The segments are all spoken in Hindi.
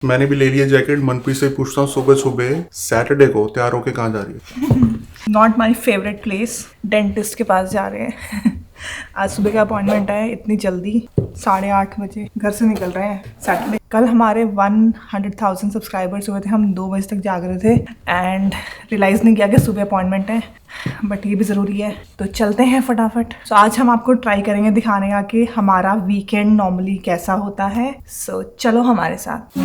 मैंने भी ले लिया जैकेट। मनप्रीत से पूछता हूँ सुबह सुबह सैटरडे को तैयार होके कहाँ जा रही है? Not my favourite place, dentist के पास जा रहे हैं। आज सुबह का अपॉइंटमेंट है, इतनी जल्दी 8:30 बजे घर से निकल रहे हैं सैटरडे। कल हमारे 100,000 सब्सक्राइबर्स हुए थे, हम 2 बजे तक जाग रहे थे एंड रियलाइज़ नहीं किया कि सुबह अपॉइंटमेंट है, बट ये भी ज़रूरी है तो चलते हैं फटाफट। सो आज हम आपको ट्राई करेंगे दिखाने का कि हमारा वीकेंड नॉर्मली कैसा होता है। सो चलो हमारे साथ।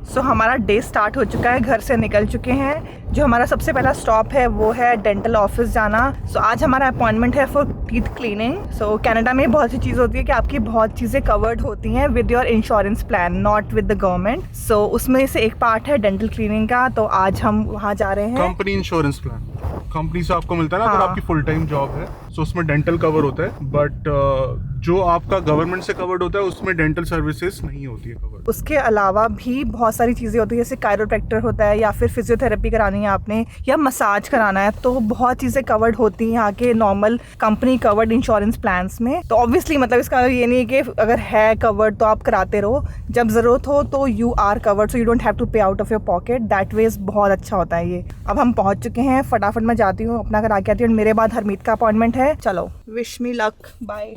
तो हमारा डे स्टार्ट हो चुका है, घर से निकल चुके हैं। जो हमारा सबसे पहला स्टॉप है वो है डेंटल ऑफिस जाना। सो आज हमारा अपॉइंटमेंट है for teeth cleaning. So Canada में बहुत सी चीज़ होती है कि आपकी बहुत चीज़ें कवर्ड होती हैं with your insurance plan, not with the government. So उसमें से एक पार्ट है डेंटल क्लीनिंग का, तो आज हम वहाँ जा रहे हैं। कंपनी इंश्योरेंस प्लान कंपनी से आपको मिलता है ना, हाँ। अगर आपकी फुल टाइम जॉब है तो उसमें डेंटल कवर होता है, बट जो आपका गवर्नमेंट से कवर्ड होता है उसमें डेंटल सर्विसेज नहीं होती है कवर्ड। उसके अलावा भी बहुत सारी चीज़ें होती है, जैसे कायरोप्रैक्टर होता है या फिर फिजियोथेरेपी करानी है आपने या मसाज कराना है, तो बहुत चीज़ें कवर्ड होती हैं यहाँ के normal company covered insurance plans में। तो ऑब्वियसली मतलब इसका ये नहीं है कि अगर है कवर्ड तो आप कराते रहो, जब ज़रूरत हो तो you are covered, so you don't have to pay out of your pocket. That ways बहुत अच्छा होता है ये। अब हम पहुँच चुके हैं, फटाफट मैं जाती हूँ, अपना घर आके आती हूँ। मेरे बाद हरमीत का अपॉइंटमेंट है। चलो, wish me luck, bye.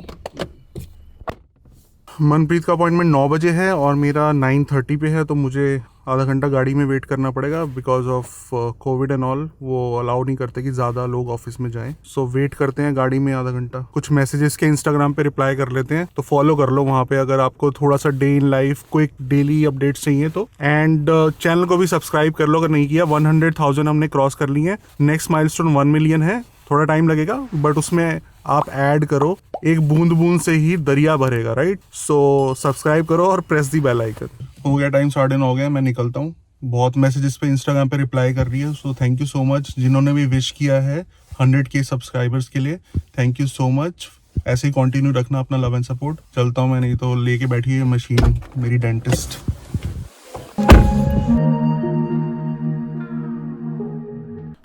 Manpreet का अपॉइंटमेंट 9 बजे है और मेरा 9:30 पे है, तो मुझे आधा घंटा गाड़ी में वेट करना पड़ेगा because of Covid and all. वो अलाउ नहीं करते कि ज़्यादा लोग ऑफिस में जाएं। सो वेट करते हैं गाड़ी में आधा घंटा। कुछ मैसेजेस के इंस्टाग्राम पे रिप्लाई कर लेते हैं, तो फॉलो कर लो वहाँ पे अगर आपको थोड़ा सा day in life quick daily updates चाहिए तो। एंड चैनल को भी सब्सक्राइब कर लो अगर नहीं किया। 100,000 हमने क्रॉस कर ली है। नेक्स्ट माइलस्टोन 1 मिलियन है, थोड़ा टाइम लगेगा बट उसमें आप ऐड करो। एक बूंद बूंद से ही दरिया भरेगा, राइट? सो सब्सक्राइब करो और प्रेस दी बेल आइकन। हो गया टाइम, 9:30 हो गया, मैं निकलता हूँ। बहुत मैसेजेस पे इंस्टाग्राम पे रिप्लाई कर रही है, so thank you so much. जिन्होंने भी विश किया है 100K सब्सक्राइबर्स के लिए, थैंक यू सो मच। ऐसे ही कंटिन्यू रखना अपना लव एंड सपोर्ट। चलता हूँ मैं, नहीं तो लेके बैठी है मशीन मेरी डेंटिस्ट।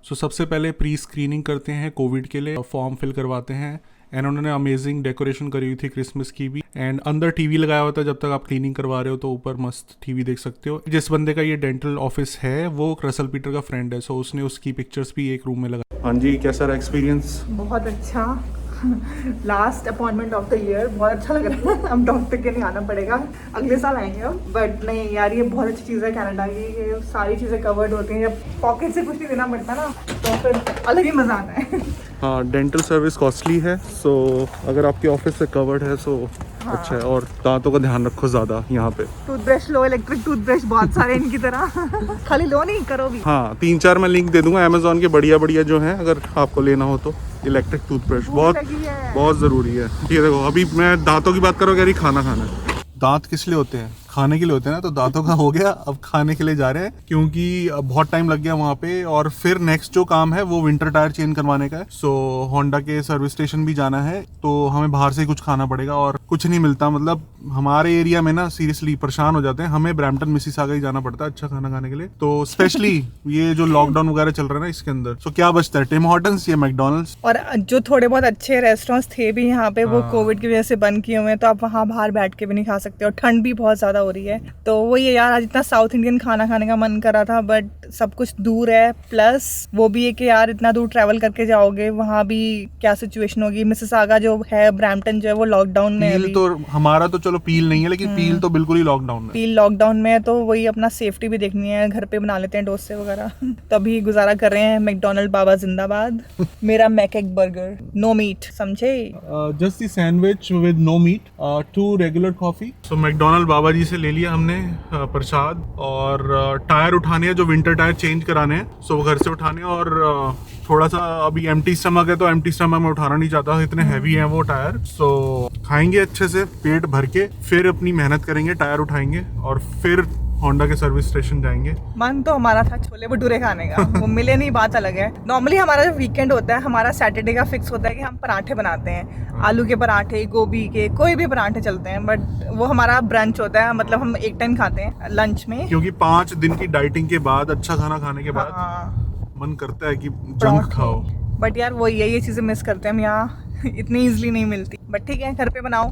सो सबसे पहले प्री स्क्रीनिंग करते हैं कोविड के लिए, फॉर्म फिल करवाते हैं। एंड उन्होंने अमेजिंग डेकोरेशन करी हुई थी क्रिसमस की भी, एंड अंदर टीवी लगाया हुआ था। जब तक आप क्लीनिंग करवा रहे हो तो ऊपर मस्त टीवी देख सकते हो। जिस बंदे का ये डेंटल ऑफिस है वो रसल पीटर का फ्रेंड है, सो उसने उसकी पिक्चर्स भी एक रूम में लगा। हाँ जी, कैसा रहा एक्सपीरियंस? बहुत अच्छा। Last appointment of the year, बहुत अच्छा लग रहा है। अब डॉक्टर के नहीं आना पड़ेगा, अगले साल आएंगे अब। बट नहीं यार, ये बहुत अच्छी चीज़ है कनाडा की, ये सारी चीज़ें कवर्ड होती हैं। जब पॉकेट से कुछ नहीं देना पड़ता ना, तो फिर अलग ही मज़ा आता है। हाँ, डेंटल सर्विस कॉस्टली है, सो अगर आपके ऑफिस से कवर्ड है सो अच्छा है। और दांतों का ध्यान रखो ज़्यादा यहाँ पे। टूथब्रश लो, इलेक्ट्रिक टूथब्रश बहुत सारे इनकी तरह। खाली लो नहीं, करो भी। हाँ, 3-4 मैं लिंक दे दूंगा अमेजोन के, बढ़िया बढ़िया जो हैं, अगर आपको लेना हो तो। इलेक्ट्रिक टूथब्रश बहुत ज़रूरी है। ये देखो, अभी मैं दांतों की बात करो, कह रही खाना खाना है। दांत किस लिए होते हैं? खाने के लिए होते हैं ना। तो दांतों का हो गया, अब खाने के लिए जा रहे हैं क्योंकि बहुत टाइम लग गया वहाँ पे। और फिर नेक्स्ट जो काम है वो विंटर टायर चेंज करवाने का है। सो होंडा के सर्विस स्टेशन भी जाना है, तो हमें बाहर से ही कुछ खाना पड़ेगा और कुछ नहीं मिलता। मतलब हमारे एरिया में ना सीरियसली परेशान हो जाते हैं, हमें ब्रैम्पटन मिसिसागा ही जाना पड़ता है अच्छा खाना खाने के लिए। तो स्पेशली ये जो लॉकडाउन वगैरह चल रहा है ना, इसके अंदर सो क्या बचता है, टिम हॉर्टन्स या मैकडोनल्ड्स। और जो थोड़े बहुत अच्छे रेस्टोरेंट्स थे भी यहाँ पे, वो कोविड की वजह से बंद किए हुए हैं, तो आप वहाँ बाहर बैठ के भी नहीं खा सकते। और ठंड भी बहुत ज़्यादा हो रही है, तो वो ये यार आज इतना साउथ इंडियन खाना खाने का मन कर रहा था, बट सब कुछ दूर है। प्लस वो भी है कि यार इतना दूर ट्रैवल करके जाओगे, वहाँ भी क्या सिचुएशन होगी। मिसिसागा जो है, ब्रैम्पटन जो है, वो लॉकडाउन में है। तो हमारा तो चलो पील नहीं है, लेकिन पील तो बिल्कुल ही लॉकडाउन में। पील लॉकडाउन में है, तो वही अपना सेफ्टी भी देखनी है। घर पे बना लेते हैं डोसे वगैरह। तभी गुजारा कर रहे हैं। मैकडोनल्ड बाबा जिंदाबाद। मेरा Mac egg burger, no meat, समझे? Just the sandwich with no meat, 2 regular coffee. So McDonald बाबा जी से ले लिया हमने प्रसाद। और टायर उठाने हैं, जो विंटर टायर चेंज कराने हैं, सो वो घर से उठाने। और थोड़ा सा अभी एम्प्टी स्टमक है, तो एम्प्टी स्टमक में उठाना नहीं चाहता, इतने हैवी हैं वो टायर। सो खाएंगे अच्छे से पेट भर के, फिर अपनी मेहनत करेंगे, टायर उठाएंगे और फिर होंडा के सर्विस स्टेशन जाएंगे। मन तो हमारा था छोले भटूरे खाने का, वो मिले नहीं, बात अलग है। नॉर्मली हमारा जो वीकेंड होता है, हमारा सैटरडे का फिक्स होता है कि हम पराठे बनाते हैं। आलू के पराठे, गोभी के, कोई भी पराठे चलते हैं। बट वो हमारा ब्रंच होता है, मतलब हम एक टाइम खाते हैं लंच में, क्योंकि 5 दिन की डाइटिंग के बाद, अच्छा खाना खाने के बाद मन करता है कि जंक खाओ। बट यार वही है, ये चीज़ें मिस करते हैं हम, यहाँ इतनी इजीली नहीं मिलती। बट ठीक है, घर पे बनाओ,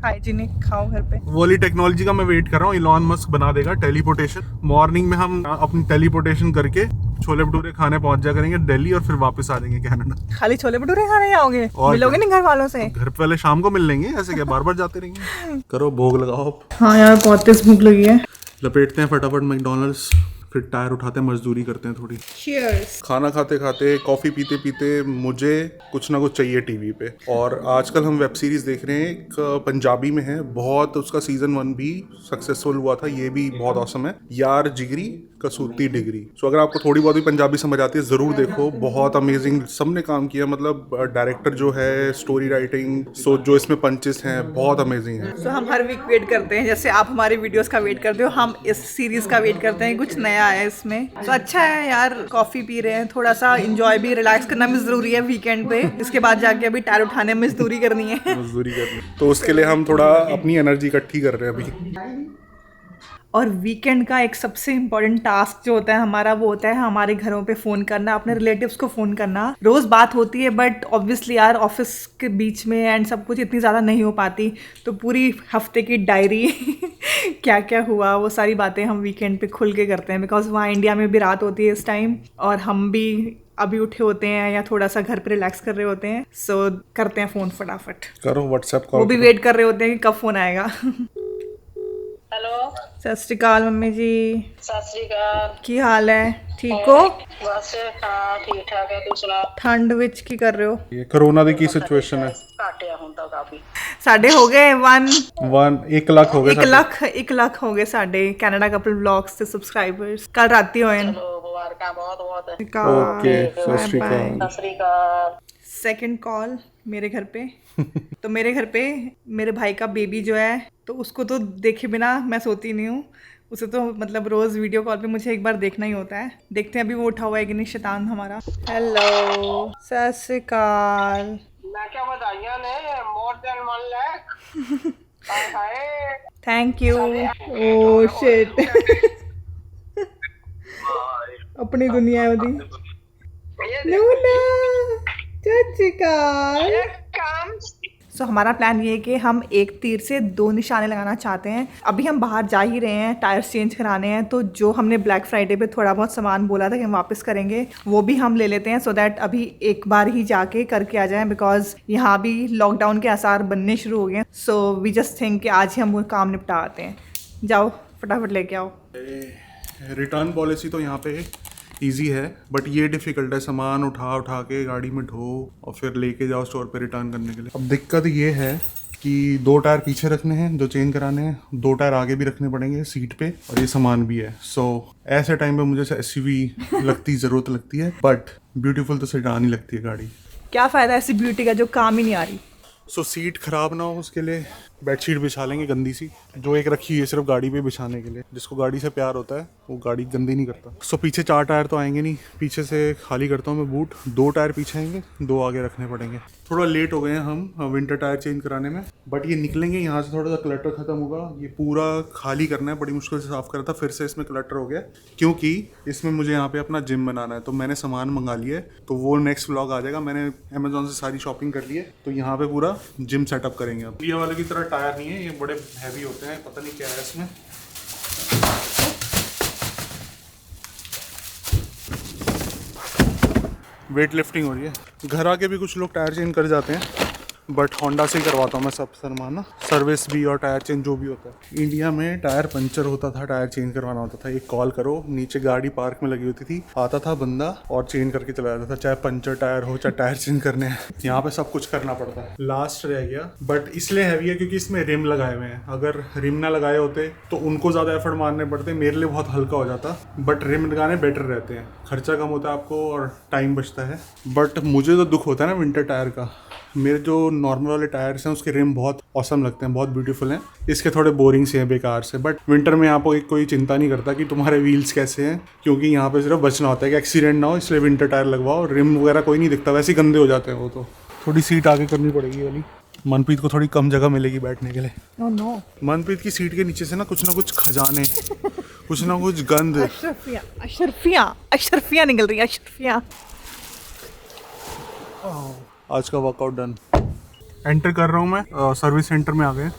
हाइजीनिक खाओ घर पे। वो वाली टेक्नोलॉजी का मैं वेट कर रहा हूँ, इलॉन मस्क बना देगा टेलीपोर्टेशन। मॉर्निंग में हम अपनी टेलीपोर्टेशन करके छोले भटूरे खाने पहुंच जा करेंगे दिल्ली और फिर वापस आ जाएंगे कनाडा। खाली छोले भटूरे खाने जाओगे? और मिलोगे नहीं घर वालों से? घर पे वाले शाम को मिल लेंगे, ऐसे क्या बार बार जाते रहेंगे। करो भोग लगाओ। हाँ यार, बहुत तेज भूख लगी है। लपेटते हैं फटाफट मैकडोनल्ड्स, फिर टायर उठाते हैं, मजदूरी करते हैं थोड़ी। Cheers। खाना खाते खाते कॉफ़ी पीते पीते मुझे कुछ ना कुछ चाहिए टीवी पे। और आजकल हम वेब सीरीज़ देख रहे हैं, एक पंजाबी में है, बहुत उसका सीज़न 1 भी सक्सेसफुल हुआ था, ये भी बहुत औसम है, यार जिगरी कसूती डिग्री। सो अगर आपको थोड़ी बहुत भी पंजाबी समझ आती है ज़रूर देखो, बहुत अमेजिंग सबने काम किया। मतलब डायरेक्टर जो है, स्टोरी राइटिंग, सो जो इसमें पंचेस हैं बहुत अमेजिंग है। तो हम हर वीक वेट करते हैं, जैसे आप हमारे वीडियोस का वेट करते हो, हम इस सीरीज का वेट करते हैं, कुछ नया है इसमें। तो अच्छा है यार, कॉफी पी रहे हैं, थोड़ा सा इंजॉय भी, रिलैक्स करना भी जरूरी है वीकेंड पे। इसके बाद जाके अभी टायर उठाने में मजदूरी करनी है। मजदूरी करनी, तो उसके लिए हम थोड़ा अपनी एनर्जी इकट्ठी कर रहे हैं अभी। और वीकेंड का एक सबसे इम्पोर्टेंट टास्क जो होता है हमारा, वो होता है हमारे घरों पे फ़ोन करना, अपने रिलेटिव्स को फ़ोन करना। रोज़ बात होती है बट ऑब्वियसली यार ऑफिस के बीच में एंड सब कुछ इतनी ज़्यादा नहीं हो पाती, तो पूरी हफ्ते की डायरी क्या क्या हुआ वो सारी बातें हम वीकेंड पे खुल के करते हैं, बिकॉज वहाँ इंडिया में भी रात होती है इस टाइम, और हम भी अभी उठे होते हैं या थोड़ा सा घर पे रिलैक्स कर रहे होते हैं। सो करते हैं फ़ोन फटाफट। करो व्हाट्सएप कॉल। वो भी वेट कर रहे होते हैं कि कब फ़ोन आएगा। हेलो, सत श्री अकाल मम्मी जी, सत श्री अकाल। की हाल है? ठीक हो? बस हाँ ठीक ठाक है, तू सुना। ठंड विच की कर रहे हो? ये कोरोना दी की सिचुएशन है। घट आ हुंदा काफी। साढ़े हो गए 1 लाख हो गए। 1 लाख हो गए साढ़े कनाडा कपल व्लॉग्स से सब्सक्राइबर्स। कल राती होए न। चलो मुबारकां बहुत बहुत। ओके, सत श्री अकाल। सत श्री अकाल। सेकंड कॉल मेरे घर पे। तो मेरे घर पे मेरे भाई का बेबी जो है, तो उसको तो देखे बिना मैं सोती नहीं हूँ। उसे तो मतलब रोज़ वीडियो कॉल पे मुझे एक बार देखना ही होता है। देखते हैं अभी वो उठा हुआ है कि नहीं शैतान हमारा। हेलो, सत श्री अकाल। मैं क्या बधाइयां ने, more than 1 lakh. Hi hi. Thank you. Oh shit. अपनी दुनिया है ਉਹਦੀ। नूना, सत श्री अकाल। काम सो हमारा प्लान ये है कि हम एक तीर से 2 निशाने लगाना चाहते हैं। अभी हम बाहर जा ही रहे हैं, टायर्स चेंज कराने हैं, तो जो हमने ब्लैक फ्राइडे पे थोड़ा बहुत सामान बोला था कि हम वापस करेंगे, वो भी हम ले लेते हैं, सो दैट अभी एक बार ही जाके करके आ जाएं, बिकॉज यहाँ भी लॉकडाउन के आसार बनने शुरू हो गए। सो वी जस्ट थिंक कि आज ही हम वो काम निपटा आते हैं। जाओ फटाफट लेके आओ। रिटर्न पॉलिसी तो यहाँ पे इजी है, बट ये डिफ़िकल्ट है, सामान उठा उठा के गाड़ी में ढो और फिर लेके जाओ स्टोर पे रिटर्न करने के लिए। अब दिक्कत ये है कि 2 टायर पीछे रखने हैं जो चेंज कराने हैं, 2 टायर आगे भी रखने पड़ेंगे सीट पे, और ये सामान भी है। सो ऐसे टाइम पे मुझे एसयूवी लगती ज़रूरत लगती है, बट ब्यूटीफुल तो सेडान ही लगती है गाड़ी। क्या फ़ायदा ऐसी ब्यूटी का जो काम ही नहीं आ रही। सो सीट ख़राब ना हो उसके लिए बेडशीट बिछा लेंगे गंदी सी, जो एक रखी हुई है सिर्फ गाड़ी पे बिछाने के लिए। जिसको गाड़ी से प्यार होता है वो गाड़ी गंदी नहीं करता। सो पीछे 4 टायर तो आएंगे नहीं, पीछे से खाली करता हूँ मैं बूट, 2 टायर पीछे आएंगे, 2 आगे रखने पड़ेंगे। थोड़ा लेट हो गए हैं हम विंटर टायर चेंज कराने में, बट ये निकलेंगे यहाँ से, थोड़ा सा क्लटर ख़त्म होगा। ये पूरा खाली करना है, बड़ी मुश्किल से साफ़ करा था, फिर से इसमें क्लटर हो गया, क्योंकि इसमें मुझे यहाँ पे अपना जिम बनाना है। तो मैंने सामान मंगा लिया है, तो वो नेक्स्ट व्लॉग आ जाएगा। मैंने अमेजोन से सारी शॉपिंग कर ली है, तो यहाँ पे पूरा जिम सेटअप करेंगे। अब ये वाले की तरह टायर नहीं है, ये बड़े हैवी होते हैं, पता नहीं क्या है इसमें। वेट लिफ्टिंग हो रही है। घर आके भी कुछ लोग टायर चेंज कर जाते हैं, बट होंडा से ही करवाता हूँ मैं सब सामान ना, सर्विस भी और टायर चेंज जो भी होता है। इंडिया में टायर पंचर होता था, टायर चेंज करवाना होता था, एक कॉल करो, नीचे गाड़ी पार्क में लगी होती थी, आता था बंदा और चेंज करके चला जाता था, चाहे पंचर टायर हो चाहे टायर चेंज करने हैं। यहाँ पे सब कुछ करना पड़ता है। लास्ट रह गया, बट इसलिए हैवी है क्योंकि इसमें रिम लगाए हुए हैं। अगर रिम ना लगाए होते तो उनको ज़्यादा एफर्ट मारने पड़ते, मेरे लिए बहुत हल्का हो जाता, बट रिम लगाने बेटर रहते हैं, खर्चा कम होता है आपको और टाइम बचता है। बट मुझे तो दुख होता है ना विंटर टायर का। मेरे जो नॉर्मल वाले टायर्स हैं उसके रिम बहुत औसम लगते हैं, बहुत ब्यूटीफुल हैं, इसके थोड़े बोरिंग से हैं, बेकार से। बट विंटर में यहाँ पर कोई चिंता नहीं करता कि तुम्हारे व्हील्स कैसे हैं, क्योंकि यहाँ पे सिर्फ बचना होता है कि एक्सीडेंट ना हो, इसलिए विंटर टायर लगवाओ। रिम वगैरह कोई नहीं दिखता, वैसे ही गंदे हो जाते हैं वो। तो थोड़ी सीट आगे करनी पड़ेगी वाली, मनप्रीत को थोड़ी कम जगह मिलेगी बैठने के लिए। Oh no. मनप्रीत की सीट के नीचे से ना कुछ खजाने कुछ ना कुछ गंद। अशरफिया अशरफिया अशरफिया निकल रही है, अशरफिया। आज का वर्कआउट डन। एंटर कर रहा हूँ मैं, सर्विस सेंटर में आ गए।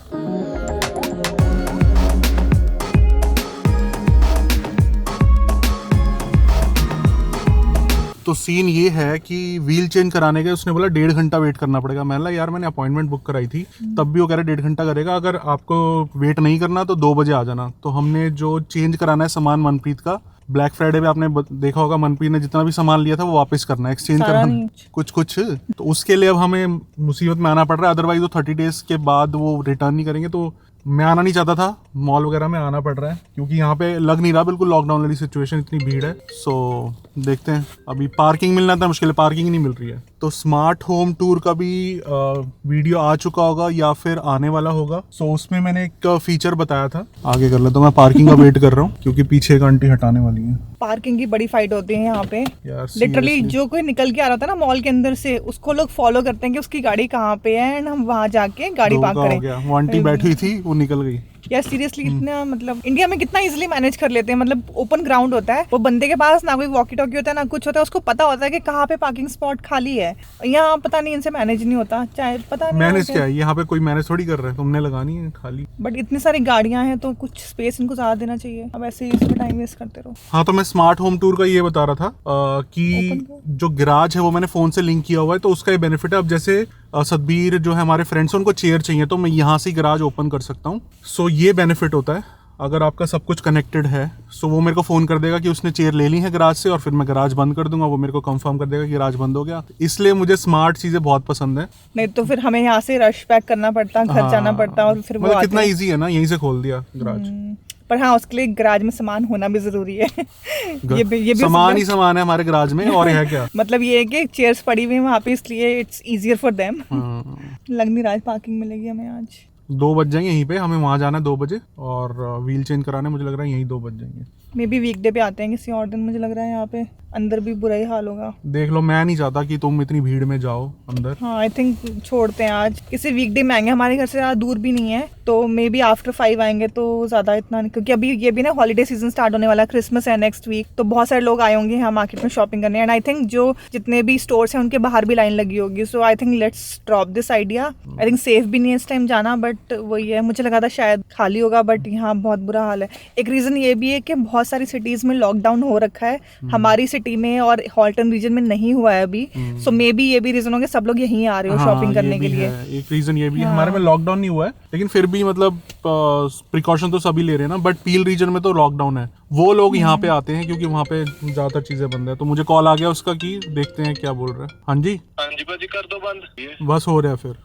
तो सीन ये है कि व्हील चेंज कराने के उसने बोला 1.5 घंटा वेट करना पड़ेगा। मैंने बोला यार मैंने अपॉइंटमेंट बुक कराई थी, तब भी वो कह रहा 1.5 घंटा करेगा, अगर आपको वेट नहीं करना तो 2 बजे आ जाना। तो हमने जो चेंज कराना है सामान मनप्रीत का, ब्लैक फ्राइडे पे आपने देखा होगा मनप्रीत ने जितना भी सामान लिया था वो वापस करना है, एक्सचेंज करना कुछ तो उसके लिए अब हमें मुसीबत में आना पड़ रहा है। अदरवाइज वो 30 डेज के बाद वो रिटर्न नहीं करेंगे। तो मैं आना नहीं चाहता था, मॉल वगैरह में आना पड़ रहा है क्योंकि यहाँ पे लग नहीं रहा बिल्कुल लॉकडाउन वाली सिचुएशन, इतनी भीड़ है। सो देखते हैं, अभी पार्किंग मिलना था मुश्किल है, पार्किंग नहीं मिल रही है। तो स्मार्ट होम टूर का भी वीडियो आ चुका होगा या फिर आने वाला होगा। सो उसमें मैंने एक फीचर बताया था, आगे कर लेता हूँ। मैं पार्किंग का वेट कर रहा हूँ क्योंकि पीछे एक आंटी हटाने वाली है। पार्किंग की बड़ी फाइट होती है यहाँ पे यार लिटरली। seriously। जो कोई निकल के आ रहा था ना मॉल के अंदर से, उसको लोग फॉलो करते हैं कि उसकी गाड़ी कहाँ पे है एंड हम वहाँ जाके गाड़ी पार्क धोखा हो करें। गया, वो आंटी बैठी हुई थी वो निकल गई। यार सीरियसली इतना मतलब इंडिया में कितना इजीली मैनेज कर लेते हैं। मतलब ओपन ग्राउंड होता है, वो बंदे के पास ना कोई वॉकी टॉकी होता है ना कुछ होता है, उसको पता होता है कि कहाँ पे पार्किंग स्पॉट खाली है। यहाँ पता नहीं इनसे मैनेज नहीं होता, चाहे पता नहीं मैनेज क्या है, यहाँ पे कोई मैनेज थोड़ी कर रहा है, तुमने लगानी है खाली। बट इतनी सारी गाड़ियां हैं तो कुछ स्पेस इनको ज्यादा देना चाहिए। अब ऐसे ही इसमें टाइम वेस्ट करते रहो। हाँ, तो मैं स्मार्ट होम टूर का ये बता रहा था कि जो गैराज है वो मैंने फ़ोन से लिंक किया हुआ है, तो उसका ये बेनिफिट है। अब जैसे सतबीर जो है हमारे फ्रेंड्स हैं, उनको चेयर चाहिए तो मैं यहाँ से गैराज ओपन कर सकता हूँ। सो ये बेनिफिट होता है अगर आपका सब कुछ कनेक्टेड है। सो वो मेरे को फ़ोन कर देगा कि उसने चेयर ले ली है गैराज से, और फिर मैं गैराज बंद कर दूंगा, वो मेरे को कंफर्म कर देगा कि गैराज बंद हो गया। इसलिए मुझे स्मार्ट चीज़ें बहुत पसंद है। नहीं तो फिर हमें यहाँ से रश पैक करना पड़ता, घर जाना पड़ता और फिर वो मतलब आते कितना हैं। ईजी है ना, यहीं से खोल दिया गैराज। पर हाँ उसके लिए गैराज में सामान होना भी जरूरी है। ये भी सामान ही सामान है हमारे गैराज में, और है क्या। मतलब ये है कि चेयर्स पड़ी हुई हैं वहाँ पे, इसलिए इट्स इजियर फॉर देम। हाँ। लग नहीं रहा पार्किंग मिलेगी हमें आज। 2 बज जाएंगे यहीं पे, हमें वहाँ जाना है 2 बजे, और व्हील चेंज कराने मुझे लग रहा है यहीं 2 बज जाएंगे। मे बी वीकडे पे आते हैं किसी और दिन, मुझे लग रहा है यहाँ पे अंदर भी बुरा ही हाल होगा। देख लो, मैं नहीं चाहता कि तुम इतनी भीड़ में जाओ अंदर। हाँ आई थिंक छोड़ते हैं आज, किसी वीकडे में आएंगे, हमारे घर से ज़्यादा दूर भी नहीं है, तो मे बी आफ्टर 5 आएंगे तो ज़्यादा इतना नहीं, क्योंकि अभी ये भी ना हॉलीडे सीजन स्टार्ट होने वाला है, क्रिसमस है नेक्स्ट वीक, तो बहुत सारे लोग आए होंगे यहाँ मार्केट में शॉपिंग करने। एंड आई थिंक जो जितने भी स्टोर्स हैं उनके बाहर भी लाइन लगी होगी। So I think let's drop this idea. I think safe भी नहीं है इस टाइम जाना, बट वही है, मुझे लगा था शायद खाली होगा, बट यहाँ बहुत बुरा हाल है। एक रीज़न ये भी है कि बहुत सारी सिटीज़ में लॉकडाउन हो रखा है, हमारी सिटी में और हॉल्टन रीजन में नहीं हुआ है अभी। सो मे बी ये भी रीजन होंगे सब लोग यहीं आ रहे हो शॉपिंग करने के लिए। एक रीजन ये भी है, हमारे में लॉकडाउन नहीं हुआ है, लेकिन फिर भी मतलब प्रिकॉशन तो सभी ले रहे हैं ना। बट पील रीजन में तो लॉकडाउन है, वो लोग यहाँ पे आते हैं क्योंकि वहाँ पे ज्यादातर चीजें बंद है। तो मुझे कॉल आ गया उसका कि देखते हैं क्या बोल रहा है। हाँ जी भाजी कर दो बंद। बस हो रहा है फिर।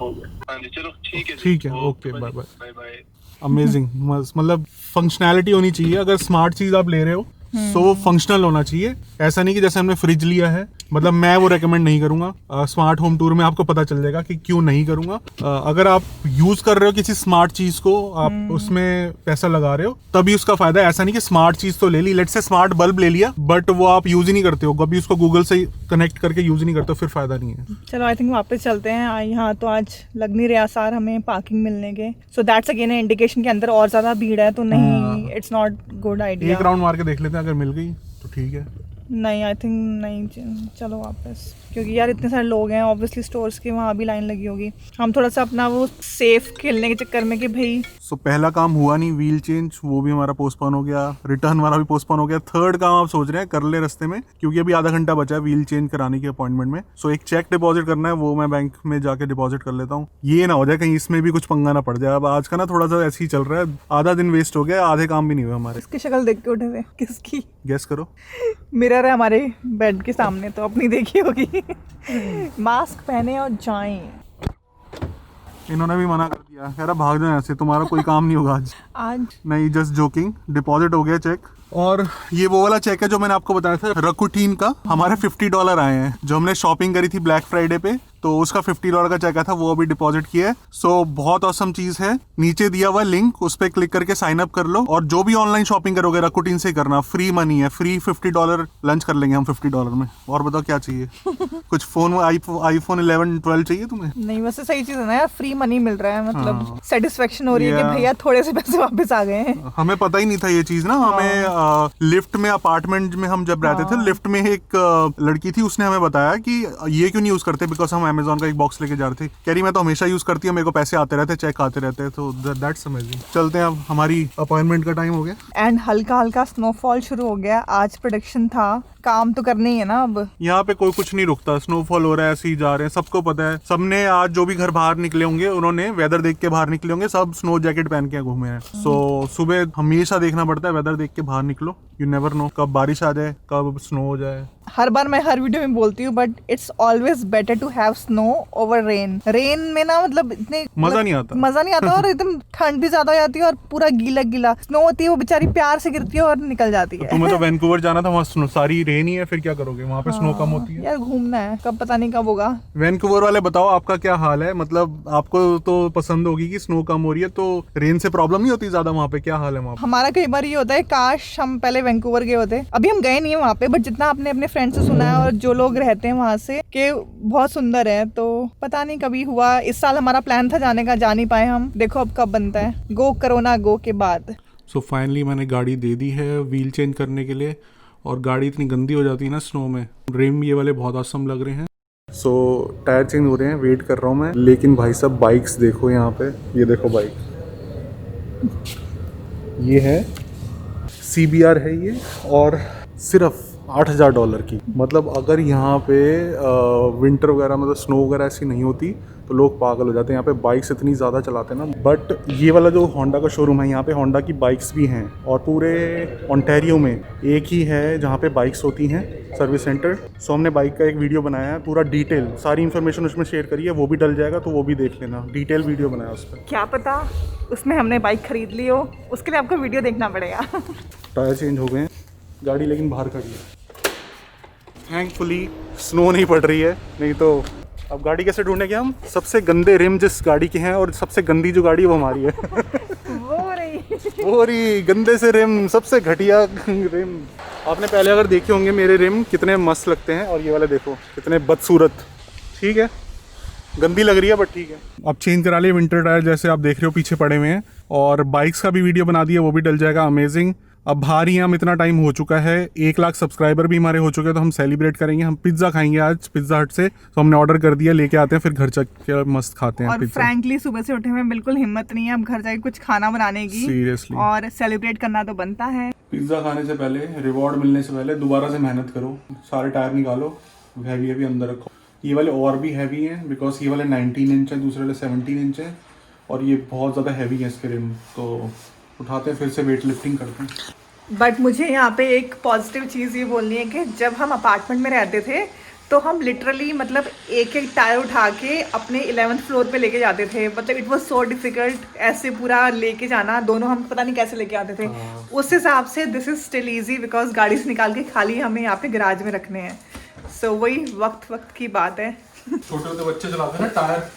हो गया। हाँ जी चलो ठीक है, okay, bye bye. Bye bye. Amazing. मतलब फंक्शनैलिटी होनी चाहिए, अगर स्मार्ट चीज आप ले रहे हो सो वो फंक्शनल होना चाहिए। ऐसा नहीं कि जैसे हमने फ्रिज लिया है, मतलब मैं वो रेकमेंड नहीं करूंगा। स्मार्ट होम टूर में आपको पता चल जाएगा कि क्यों नहीं करूंगा। अगर आप यूज कर रहे हो किसी स्मार्ट चीज को, आप उसमें पैसा लगा रहे हो, तभी उसका फायदा है। ऐसा नहीं कि स्मार्ट चीज तो ले ली, लेट्स से स्मार्ट बल्ब ले लिया, बट वो आप यूज ही नहीं करते हो, कभी उसको गूगल से कनेक्ट करके यूज नहीं करते हो, फिर फायदा नहीं है। चलो आई थिंक वापस चलते हैं। यहाँ तो आज लग नहीं रहे आसार हमें पार्किंग मिलने के। सो दैट्स अगेन इंडिकेशन के अंदर और ज्यादा भीड़ है, तो नहीं, इट्स नॉट गुड आइडिया। एक राउंड मार के देख लेते हैं, अगर मिल गई तो ठीक है। नहीं आई थिंक नहीं, चलो वापस, क्योंकि यार इतने सारे लोग हैं, ऑब्वियसली स्टोर्स की वहाँ भी लाइन लगी होगी। हम थोड़ा सा अपना वो सेफ खेलने के चक्कर में कि भाई सो पहला काम हुआ नहीं, व्हील चेंज, वो भी हमारा पोस्टपोन हो गया। रिटर्न वाला भी पोस्टपोन हो गया। थर्ड काम आप सोच रहे हैं कर ले रास्ते में, क्योंकि अभी आधा घंटा बचा है व्हील चेंज कराने की अपॉइंटमेंट में। सो एक चेक डिपॉजिट करना है, वो मैं बैंक में जाके डिपॉजिट कर लेता हूँ। ये ना हो जाए कहीं इसमें भी कुछ पंगा ना पड़ जाए। अब आज का ना थोड़ा सा ऐसे ही चल रहा है, आधा दिन वेस्ट हो गया, आधे काम भी नहीं हुए हमारे। इसकी शक्ल देख के उठे थे, किसकी? गेस करो। मिरर है हमारे बेड के सामने, तो अपनी देखी होगी। मास्क पहने और जाएं। इन्होंने भी मना कर दिया, कह रहा भाग जाए ऐसे, तुम्हारा कोई काम नहीं होगा आज। नहीं, जस्ट जोकिंग। डिपॉजिट हो गया चेक, और ये वो वाला चेक है जो मैंने आपको बताया था रकुटीन का। हमारे $50 आए हैं, जो हमने शॉपिंग करी थी ब्लैक फ्राइडे पे, तो उसका $50 का चेक आया था, वो अभी डिपॉजिट किया है। सो बहुत औसम चीज है। नीचे दिया हुआ लिंक, उस पर क्लिक करके साइन अप कर लो, और जो भी ऑनलाइन शॉपिंग करोगे रकुटीन से करना, फ्री मनी है, फ्री $50 लंच कर लेंगे हम $50 में। और बताओ क्या चाहिए? कुछ फोन iPhone 11 12 चाहिए तुम्हें? नहीं, वैसे सही चीज है ना यार, फ्री मनी मिल रहा है, मतलब सेटिस्फेक्शन हो रही है कि भैया थोड़े से पैसे वापस आ गए हैं। हमें पता ही नहीं था ये चीज ना, हमें लिफ्ट में अपार्टमेंट में हम जब रहते थे, लिफ्ट में एक लड़की थी, उसने हमें बताया कि ये क्यों नहीं यूज करते, बिकॉज हम अमेजोन का एक बॉक्स लेके जा रहे थे, कह रही मैं तो हमेशा यूज करती हूँ, मेरे को पैसे आते रहते, चेक आते रहते हैं, तो दैट्स अमेजिंग। चलते हैं, अब हमारी अपॉइंटमेंट का टाइम हो गया एंड हल्का हल्का स्नोफॉल शुरू हो गया। आज प्रोडक्शन था, काम तो करना ही है ना। अब यहाँ पे कोई कुछ नहीं रुकता, स्नोफॉल हो रहा है, ऐसे ही जा रहे हैं, सबको पता है। सबने आज जो भी घर बाहर निकले होंगे, उन्होंने वेदर देख के बाहर निकले होंगे, सब स्नो जैकेट पहन के घूमे हैं। सो सुबह हमेशा देखना पड़ता है, वेदर देख के बाहर निकलो, यू नेवर नो कब बारिश आ जाए, कब स्नो हो जाए। हर बार मैं हर वीडियो में बोलती हूँ, but it's always better to have snow over rain. Rain में ना मतलब इतने मजा नहीं आता और एकदम ठंड भी ज्यादा हो जाती है और पूरा गीला गीला। स्नो होती है, वो बेचारी प्यार से गिरती है और निकल जाती है। तुम्हें तो वैंकूवर जाना था, वहाँ सारी रेन ही है, फिर क्या करोगे, वहाँ पे स्नो कम होती है। यार घूमना है, कब पता नहीं कब होगा। वैंकूवर वाले बताओ आपका क्या हाल है, मतलब आपको तो पसंद होगी कि स्नो कम हो रही है, तो रेन से प्रॉब्लम नहीं होती ज्यादा वहाँ पे, क्या हाल है वहाँ पे? हमारा कई बार ये होता है, काश हम पहले वैंकूवर गए होते। अभी हम गए नहीं है वहाँ पे, बट जितना आपने अपने फ्रेंड से सुना है और जो लोग रहते हैं वहाँ से, कि बहुत सुंदर है। तो पता नहीं कभी हुआ, इस साल हमारा प्लान था जाने का, जा नहीं पाए हम। देखो अब कब बनता है, गो कोरोना गो के बाद। सो फाइनली मैंने गाड़ी दे दी है व्हील चेंज करने के लिए, और गाड़ी इतनी गंदी हो जाती है ना स्नो में। रिम ये वाले बहुत औसम लग रहे हैं। सो टायर चेंज हो रहे हैं, वेट कर रहा हूँ मैं। लेकिन भाई साहब बाइक्स देखो यहाँ पे, ये देखो बाइक, ये है CBR है ये, और सिर्फ $8,000 की। मतलब अगर यहाँ पे विंटर वगैरह मतलब स्नो वगैरह ऐसी नहीं होती तो लोग पागल हो जाते हैं। यहाँ पे बाइक्स इतनी ज़्यादा चलाते हैं ना। बट ये वाला जो होंडा का शोरूम है, यहाँ पे होंडा की बाइक्स भी हैं, और पूरे ओंटारियो में एक ही है जहाँ पे बाइक्स होती हैं, सर्विस सेंटर। सो हमने बाइक का एक वीडियो बनाया है, पूरा डिटेल सारी इन्फॉर्मेशन उसमें शेयर करी है, वो भी डल जाएगा तो वो भी देख लेना, डिटेल वीडियो बनाया उस पर। क्या पता उसमें हमने बाइक खरीद ली हो, उसके लिए आपको वीडियो देखना पड़ेगा। टायर चेंज हो गए हैं, गाड़ी लेकिन बाहर खड़ी है। थैंकफुली स्नो नहीं पड़ रही है, नहीं तो अब गाड़ी कैसे ढूंढेंगे हम? सबसे गंदे रिम जिस गाड़ी के हैं, और सबसे गंदी जो गाड़ी है वो हमारी है। वो रही गंदे से रिम, सबसे घटिया रिम। आपने पहले अगर देखे होंगे मेरे रिम कितने मस्त लगते हैं, और ये वाले देखो कितने बदसूरत। ठीक है, गंदी लग रही है बट ठीक है। अब चेंज करा लिए विंटर टायर, जैसे आप देख रहे हो पीछे पड़े हुए हैं, और बाइक्स का भी वीडियो बना दिया, वो भी डल जाएगा। अमेजिंग। अब बाहर ही हम इतना टाइम हो चुका है, 1 लाख सब्सक्राइबर भी हमारे हो चुके हैं, तो हम सेलिब्रेट करेंगे। हम पिज्ज़ा खाएंगे आज पिज्ज़ा हट से, तो हमने ऑर्डर कर दिया, लेके आते हैं, फिर घर चल के मस्त खाते हैं और पिज्ज़ा। फ्रैंकली सुबह से उठे में बिल्कुल हिम्मत नहीं है अब घर जाके कुछ खाना बनाने की। सीरियसली। और सेलिब्रेट करना तो बनता है। पिज्ज़ा खाने से पहले, रिवॉर्ड मिलने से पहले दोबारा से मेहनत करो, सारे टायर निकालो, हैवी हैवी अंदर रखो। ये वाले और भी हैवी हैं, बिकॉज ये वाले 19 इंच है, दूसरे वाले 17 इंच है, और ये बहुत ज़्यादा हैवी है इसके रिम। तो उठाते हैं, फिर से वेट लिफ्टिंग करते हैं। बट मुझे यहाँ पे एक पॉजिटिव चीज़ ये बोलनी है कि जब हम अपार्टमेंट में रहते थे तो हम लिटरली मतलब एक एक टायर उठा के अपने 11th फ्लोर पे लेके जाते थे। मतलब इट वाज सो डिफिकल्ट ऐसे पूरा लेके जाना, दोनों हम पता नहीं कैसे लेके आते थे। उस हिसाब से this is still easy, because गाड़ी से निकाल के खाली हमें यहाँ पे गैराज में रखने हैं। सो वही वक्त की बात है। छोटे छोटे बच्चे चलाते हैं ना टायर,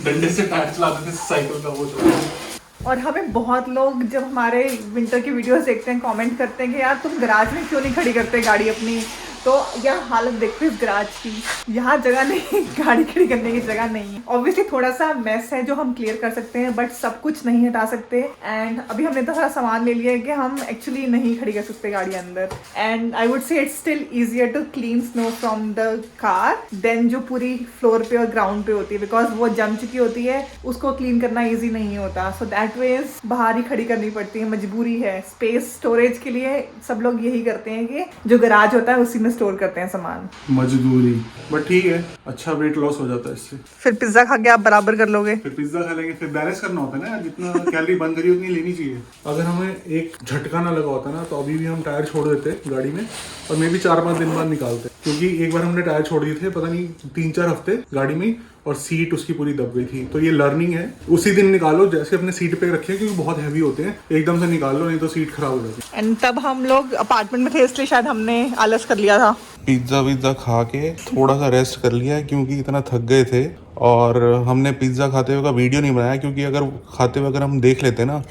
डंडे से टायर चलाते थे, साइकिल का वो चलाते। और हमें बहुत लोग जब हमारे विंटर की वीडियोस देखते हैं कमेंट करते हैं कि यार तुम गैराज में क्यों नहीं खड़ी करते गाड़ी अपनी। तो यार हालत देखो इस गैराज की, यहाँ जगह नहीं, गाड़ी खड़ी करने की जगह नहीं है। ऑब्वियसली थोड़ा सा मेस है जो हम क्लियर कर सकते हैं, बट सब कुछ नहीं हटा सकते। एंड अभी हमने तो सारा सामान ले लिया है कि हम एक्चुअली नहीं खड़ी कर सकते गाड़ी अंदर। And I would say it's still easier to clean snow from the car than जो पूरी फ्लोर पे और ग्राउंड पे होती है, बिकॉज वो जम चुकी होती है, उसको क्लीन करना ईजी नहीं होता। सो दैट वेज बाहर ही खड़ी करनी पड़ती है, मजबूरी है। स्पेस स्टोरेज के लिए सब लोग यही करते हैं कि जो गैराज होता है उसी में स्टोर करते हैं सामान। मजदूरी, बट ठीक है, अच्छा वेट लॉस हो जाता है इससे। फिर पिज्जा खा के आप बराबर कर लोगे। फिर पिज्जा खा लेंगे, फिर बैलेंस करना होता है ना, जितना कैलोरी बर्न करी उतनी लेनी चाहिए। अगर हमें एक झटका ना लगा होता ना तो अभी भी हम टायर छोड़ देते गाड़ी में, और मे भी 4-5 दिन बाद निकालते, क्योंकि एक बार हमने टायर छोड़ दिए थे, पता नहीं 3-4 हफ्ते गाड़ी में, और सीट उसकी पूरी दब गई थी। तो ये लर्निंग है, उसी दिन निकालो जैसे अपने सीट पे रखे, क्योंकि बहुत हैवी होते हैं, एकदम से निकाल लो नहीं तो सीट खराब हो जाती है। एंड तब हम लोग अपार्टमेंट में थे, इसलिए शायद हमने आलस कर लिया था। पिज्ज़ा विज़्ज़ा खा के थोड़ा सा रेस्ट कर लिया है क्योंकि इतना थक गए थे। और हमने पिज्ज़ा खाते हुए का वीडियो नहीं बनाया क्योंकि अगर खाते हुए अगर हम देख लेते ना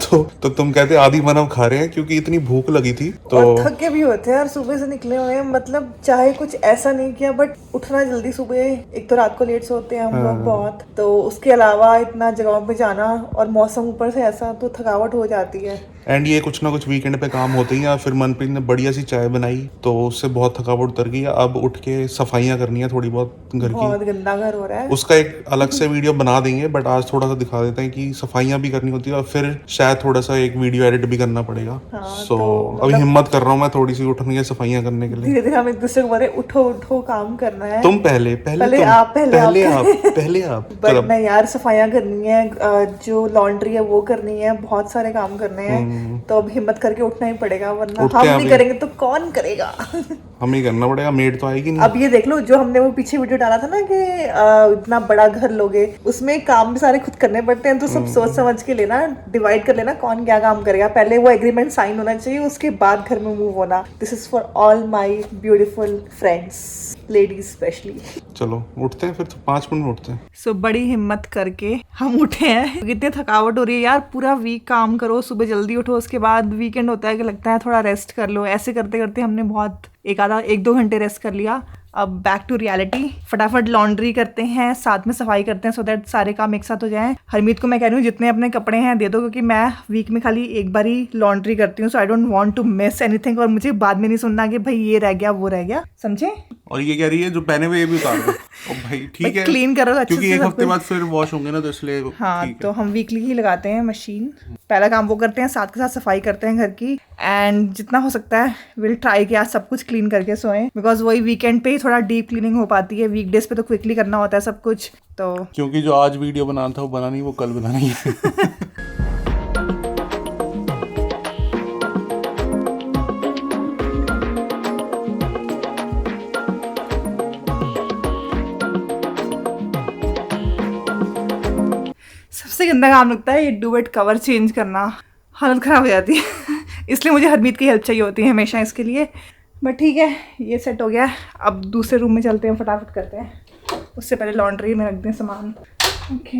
तो तुम कहते आधी मानव खा रहे हैं क्योंकि इतनी भूख लगी थी। तो और थके भी होते हैं यार, सुबह से निकले हुए हैं, मतलब चाहे कुछ ऐसा नहीं किया बट उठना जल्दी सुबह, एक तो रात को लेट सोते हैं हम लोग बहुत, तो उसके अलावा इतना जगहों पे जाना और मौसम ऊपर से ऐसा, तो थकावट हो जाती है। एंड ये कुछ ना कुछ वीकेंड पे काम होते ही हैं। फिर मनप्रीत ने बढ़िया सी चाय बनाई तो उससे बहुत थकावट उतर गई। अब उठ के सफाइयाँ करनी है थोड़ी बहुत घर की। बहुत गंदा घर हो रहा है। उसका एक अलग से वीडियो बना देंगे बट आज थोड़ा सा दिखा देते हैं कि सफाइयाँ भी करनी होती है और फिर शायद थोड़ा सा एक वीडियो एडिट भी करना पड़ेगा। सो अभी हिम्मत कर रहा हूँ मैं थोड़ी सी उठने की सफाइयाँ करने के लिए। धीरे धीरे हम एक दूसरे को बोले उठो उठो काम करना है। तुम पहले पहले आप बट नहीं यार, सफाइयाँ करनी है, जो लॉन्ड्री है वो करनी है, बहुत सारे काम करने हैं, तो अब हिम्मत करके उठना ही पड़ेगा, वरना हम नहीं करेंगे तो कौन करेगा। हमें ही करना पड़ेगा, मेड तो आएगी नहीं। अब ये देख लो, जो हमने वो पीछे वीडियो डाला था ना कि इतना बड़ा घर लोगे, उसमें काम भी सारे खुद करने पड़ते हैं, तो सब सोच समझ के लेना, डिवाइड कर लेना कौन क्या काम करेगा। पहले वो एग्रीमेंट साइन होना चाहिए, उसके बाद घर में मूव होना। This is for all my beautiful friends, ladies specially. चलो उठते हैं फिर, तो 5 मिनट में उठते हैं। सो बड़ी हिम्मत करके हम उठे हैं। कितनी थकावट हो रही है यार, पूरा वीक काम करो, सुबह जल्दी उठो, उसके बाद वीकेंड होता है कि लगता है थोड़ा रेस्ट कर लो। ऐसे करते करते हमने बहुत 1-2 घंटे रेस्ट कर लिया। अब बैक टू रियलिटी, फटाफट लॉन्ड्री करते हैं, साथ में सफाई करते हैं, सो दैट सारे काम एक साथ हो जाएं। हरमीत को मैं कह रही हूँ जितने अपने कपड़े हैं दे दो, क्योंकि मैं वीक में खाली एक बार ही लॉन्ड्री करती हूँ, so I don't want to miss anything. और मुझे बाद में नहीं सुनना कि भाई ये रह गया वो रह गया, समझे। और ये कह रही है जो पहने हुए ये भी उतार दो। और भाई ठीक है, क्लीन करो अच्छे क्योंकि से एक सब हफ्ते कुछ। बाद फिर वॉश होंगे ना, तो इसलिए हाँ, ठीक है। तो हम वीकली ही लगाते हैं मशीन। पहला काम वो करते हैं, साथ के साथ सफाई करते हैं घर की, एंड जितना हो सकता है विल ट्राई कि आज सब कुछ क्लीन करके सोएं, बिकॉज वही वीकेंड पे ही थोड़ा डीप क्लीनिंग हो पाती है। वीकडेज पे तो क्विकली करना होता है सब कुछ। तो क्योंकि जो आज वीडियो बनाना था वो बना नहीं, वो कल बनाना ही है। सबसे गंदा काम लगता है ये डुवेट कवर चेंज करना, हालत ख़राब हो जाती है। इसलिए मुझे हरमीत की हेल्प चाहिए होती है हमेशा इसके लिए। बट ठीक है, ये सेट हो गया। अब दूसरे रूम में चलते हैं, फटाफट करते हैं। उससे पहले लॉन्ड्री में रख दें सामान। ओके।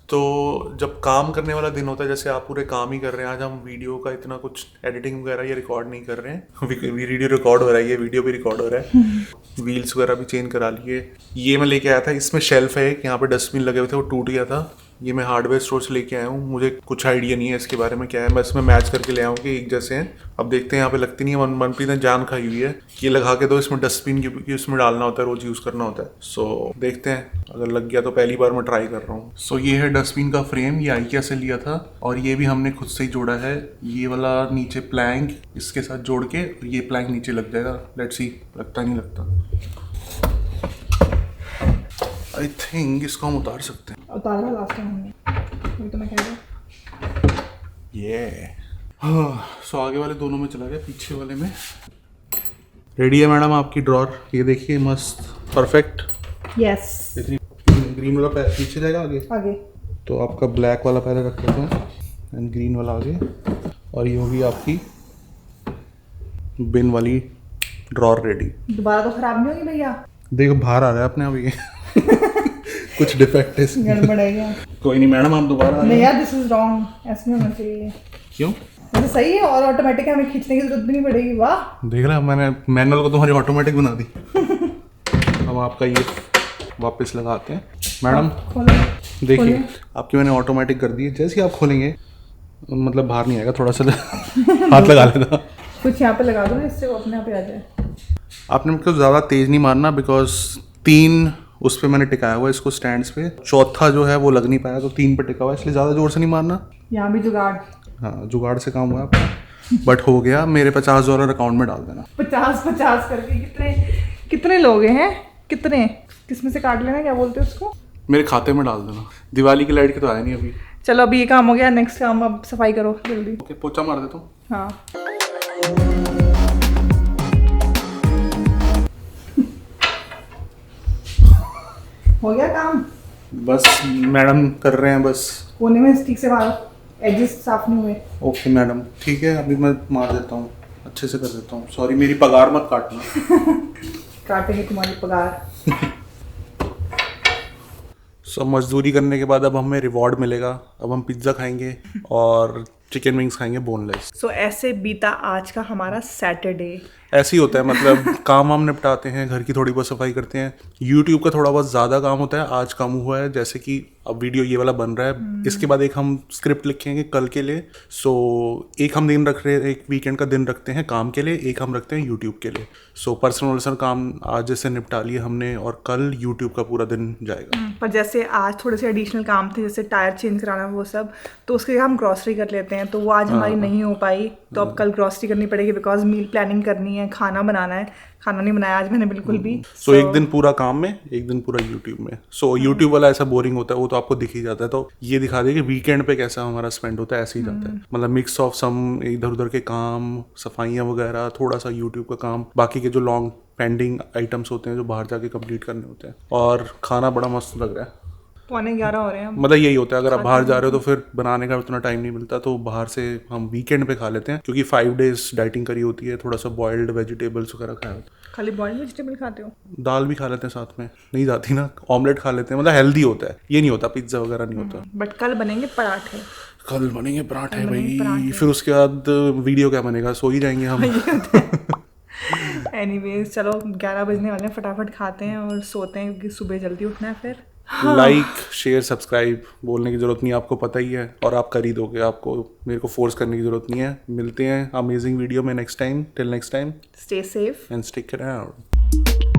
तो जब काम करने वाला दिन होता है, जैसे आप पूरे काम ही कर रहे हैं, आज हम वीडियो का इतना कुछ एडिटिंग वगैरह ये रिकॉर्ड नहीं कर रहे हैं। वीडियो रिकॉर्ड हो रहा है, ये वीडियो भी रिकॉर्ड हो रहा है। व्हील्स वगैरह भी चेंज करा लिए। ये मैं लेके आया था, इसमें शेल्फ है, यहाँ पे डस्टबिन लगे हुए थे, वो टूट गया था। ये मैं हार्डवेयर स्टोर से लेके आया हूँ, मुझे कुछ आइडिया नहीं है इसके बारे में क्या है, मैं इसमें मैच करके ले आऊँ कि एक जैसे हैं। अब देखते हैं, यहाँ पे लगती नहीं है। मनप्रीत ने जान खाई हुई है, ये लगा के दो इसमें डस्टबिन की, इसमें डालना होता है, रोज यूज़ करना होता है। सो देखते हैं, अगर लग गया तो पहली बार मैं ट्राई कर रहा हूँ। सो ये है डस्टबिन का फ्रेम, ये आइकिया से लिया था और ये भी हमने खुद से ही जोड़ा है। ये वाला नीचे प्लैंक इसके साथ जोड़ के ये प्लैंक नीचे लग जाएगा। लेट्स सी, लगता नहीं लगता। आई थिंक इसको हम उतार सकते हैं। उतारा लास्ट टाइम हमने, वही तो मैं कह रहा हूँ। ये सो आगे वाले दोनों में चला गया, पीछे वाले में रेडी है मैडम आपकी ड्रॉर। ये देखिए, मस्त परफेक्ट। यस, इतनी ग्रीन वाला पैर पीछे जाएगा आगे, तो आपका ब्लैक वाला पहले रख लेते हैं एंड ग्रीन वाला आगे। और ये होगी आपकी बिन वाली ड्रॉर रेडी। दोबारा तो खराब नहीं होगी भैया? देखो बाहर आ रहा है अपने आप ये। कुछ डिफेक्ट है इसमें। गड़बड़ है क्या? कोई नहीं मैडम, आप दोबारा आ नहीं जाइए। यार, दिस इज रॉन्ग, ऐसे नहीं होना चाहिए। क्यों? वैसे सही है, और ऑटोमेटिक है, हमें खींचने की जरूरत भी नहीं पड़ेगी। वाह, देख रहा, मैंने मैनुअल को तुम्हारी ऑटोमेटिक बना दी। अब आपका ये वापस लगाते हैं मैडम। खोलो। देखिए आपकी मैंने ऑटोमेटिक कर दी है। जैसे ही आप खोलेंगे मतलब बाहर नहीं आएगा, थोड़ा सा हाथ लगा लेना। कुछ यहाँ पे लगा दो ना, इससे वो अपने आप ही आ जाए। आपने मुझको ज़्यादा तेज़ नहीं मारना, बिकॉज 3 उस पर मैंने टिकाया हुआ है इसको स्टैंड्स पे, चौथा जो है वो लग नहीं पाया, तो 3 पे टिका हुआ है, इसलिए ज़्यादा ज़ोर से नहीं मारना। यहाँ भी जुगाड़। हाँ, जुगाड़ से काम हुआ आपका, बट हो गया। मेरे $50 अकाउंट में डाल देना। 50 करके कितने लोग हैं? कितने, किसमें से काट लेना, क्या बोलते हैं उसको? मेरे खाते में डाल देना। दिवाली की लाइट के तो आया नहीं अभी। चलो अभी ये काम हो गया, नेक्स्ट काम अब सफाई करो जल्दी। ओके, पोछा मार देता हूँ। हाँ, हो गया काम। बस मैडम कर रहे हैं बस। कोने में ठीक से मारो, एजेस साफ नहीं हुए। ओके मैडम, ठीक है, अभी मैं मार देता हूँ। अच्छे से कर देता हूँ, सॉरी मेरी पगार मत काटना। काटेंगे तुम्हारी पगार। सो मजदूरी करने के बाद अब हमें रिवॉर्ड मिलेगा, अब हम पिज्ज़ा खाएंगे और चिकन विंग्स खाएंगे बोनलेस। सो ऐसे बीता आज का हमारा सैटरडे। ऐसे ही होता है, मतलब काम हम निपटाते हैं, घर की थोड़ी बहुत सफाई करते हैं, यूट्यूब का थोड़ा बहुत ज़्यादा काम होता है। आज कम हुआ है, जैसे कि अब वीडियो ये वाला बन रहा है, इसके बाद एक हम स्क्रिप्ट लिखेंगे कल के लिए। सो एक हम दिन रख रहे हैं, एक वीकेंड का दिन रखते हैं काम के लिए, एक हम रखते हैं यूट्यूब के लिए। सो पर्सनल काम आज जैसे निपटा लिए हमने, और कल यूट्यूब का पूरा दिन जाएगा। पर जैसे आज थोड़े से एडिशनल काम थे, जैसे टायर चेंज कराना वो सब, तो उसके लिए हम ग्रॉसरी कर लेते हैं, तो वो आज हमारी नहीं हो पाई, तो अब कल ग्रॉसरी करनी पड़ेगी बिकॉज मील प्लानिंग करनी है, खाना बनाना है। खाना नहीं बनाया आज मैंने बिल्कुल भी। सो एक दिन पूरा काम में, एक दिन पूरा यूट्यूब में। सो यूट्यूब वाला ऐसा बोरिंग होता है, वो तो आपको दिख ही जाता है। तो ये दिखा दे कि वीकेंड पे कैसा हमारा स्पेंड होता है, ऐसे ही जाता है। मतलब मिक्स ऑफ सम इधर उधर के काम, सफाइयाँ वगैरह, थोड़ा सा यूट्यूब का काम, बाकी के जो लॉन्ग पेंडिंग आइटम्स होते हैं जो बाहर जाके कंप्लीट करने होते हैं। और खाना बड़ा मस्त लग रहा है। 11:15 हो रहे हैं। मतलब यही होता है, अगर आप बाहर जा रहे हो तो फिर बनाने का उतना टाइम नहीं मिलता, तो बाहर से हम वीकेंड पे खा लेते हैं, क्योंकि 5 डेज डाइटिंग करी होती है। थोड़ा सा बॉइल्ड वेजिटेबल्स वगैरह खाया होता है। खाली बॉइल्ड वेजिटेबल खाते हो? दाल भी खा लेते हैं साथ में, नहीं जाती ना। ऑमलेट खा लेते हैं, मतलब हेल्दी होता है, ये नहीं होता पिज्ज़ा वगैरह नहीं होता। बट कल बनेंगे पराठे। कल बनेंगे पराठे बनेंगे भाई, पराठे। फिर उसके बाद वीडियो क्या बनेगा, सो ही जाएंगे हम। एनीवेज चलो 11 बजने वाले हैं, फटाफट खाते हैं और सोते हैं, क्योंकि सुबह जल्दी उठना है फिर। लाइक शेयर सब्सक्राइब बोलने की जरूरत नहीं है, आपको पता ही है, और आप कर ही दोगे, आपको मेरे को फोर्स करने की जरूरत नहीं है। मिलते हैं अमेजिंग वीडियो में next time. Till next time, stay safe and stick around.